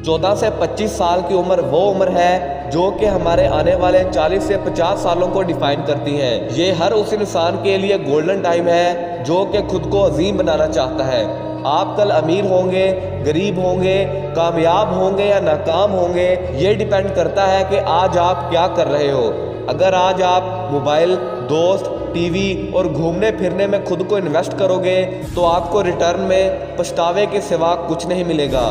14 से 25 साल की उम्र वो उम्र है जो कि हमारे आने वाले 40 से 50 सालों को डिफाइन करती है। ये हर उस इंसान के लिए गोल्डन टाइम है जो कि खुद को अजीम बनाना चाहता है। आप कल अमीर होंगे, गरीब होंगे, कामयाब होंगे या नाकाम होंगे, ये डिपेंड करता है कि आज आप क्या कर रहे हो। अगर आज आप मोबाइल, दोस्त, टीवी और घूमने फिरने में खुद को इन्वेस्ट करोगे तो आपको रिटर्न में पछतावे के सिवा कुछ नहीं मिलेगा।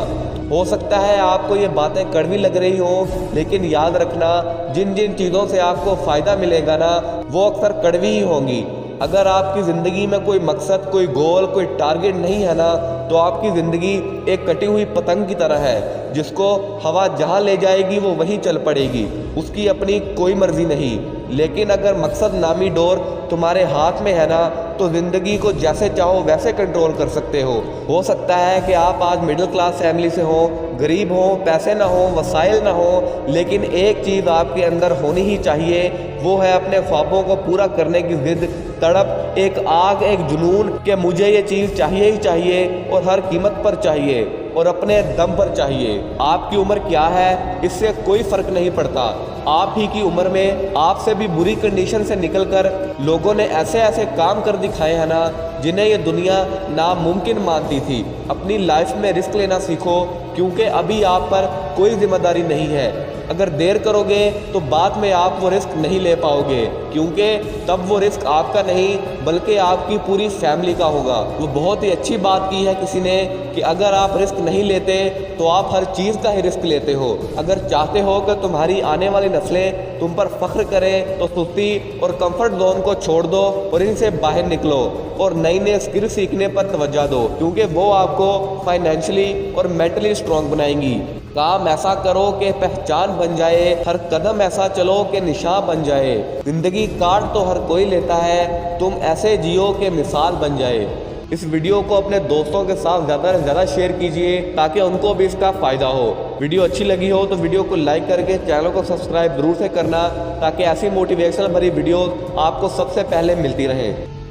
हो सकता है आपको ये बातें कड़वी लग रही हों, लेकिन याद रखना जिन जिन चीज़ों से आपको फ़ायदा मिलेगा ना वो अक्सर कड़वी ही होंगी। अगर आपकी ज़िंदगी में कोई मकसद, कोई गोल, कोई टारगेट नहीं है ना तो आपकी ज़िंदगी एक कटी हुई पतंग की तरह है जिसको हवा जहाँ ले जाएगी वो वहीं चल पड़ेगी, उसकी अपनी कोई मर्जी नहीं। लेकिन अगर मकसद नामी डोर तुम्हारे हाथ में है ना तो ज़िंदगी को जैसे चाहो वैसे कंट्रोल कर सकते हो सकता है कि आप आज मिडिल क्लास फैमिली से हो, गरीब हो, पैसे ना हो, वसाइल ना हो, लेकिन एक चीज़ आपके अंदर होनी ही चाहिए, वो है अपने ख्वाबों को पूरा करने की जिद, तड़प, एक आग, एक जुनून कि मुझे ये चीज़ चाहिए ही चाहिए और हर कीमत पर चाहिए और अपने दम पर चाहिए। आपकी उम्र क्या है इससे कोई फ़र्क नहीं पड़ता। आप ही की उम्र में आपसे भी बुरी कंडीशन से निकलकर लोगों ने ऐसे ऐसे काम कर दिखाए हैं ना जिन्हें ये दुनिया नामुमकिन मानती थी। अपनी लाइफ में रिस्क लेना सीखो क्योंकि अभी आप पर कोई जिम्मेदारी नहीं है। अगर देर करोगे तो बाद में आप वो रिस्क नहीं ले पाओगे क्योंकि तब वो रिस्क आपका नहीं बल्कि आपकी पूरी फैमिली का होगा। वो बहुत ही अच्छी बात की है किसी ने कि अगर आप रिस्क नहीं लेते तो आप हर चीज़ का ही रिस्क लेते हो। अगर चाहते हो कि तुम्हारी आने वाली नस्लें तुम पर फख्र करें तो सुस्ती और कंफर्ट जोन को छोड़ दो और इनसे बाहर निकलो और नई नई स्किल सीखने पर तवज्जो दो क्योंकि वो आपको फाइनेंशियली और मेंटली स्ट्रॉन्ग बनाएंगी। काम ऐसा करो कि पहचान बन जाए, हर कदम ऐसा चलो कि निशान बन जाए। जिंदगी काट तो हर कोई लेता है, तुम ऐसे जियो कि मिसाल बन जाए। इस वीडियो को अपने दोस्तों के साथ ज़्यादा से ज़्यादा शेयर कीजिए ताकि उनको भी इसका फ़ायदा हो। वीडियो अच्छी लगी हो तो वीडियो को लाइक करके चैनल को सब्सक्राइब ज़रूर से करना ताकि ऐसी मोटिवेशनल भरी वीडियो आपको सबसे पहले मिलती रहें।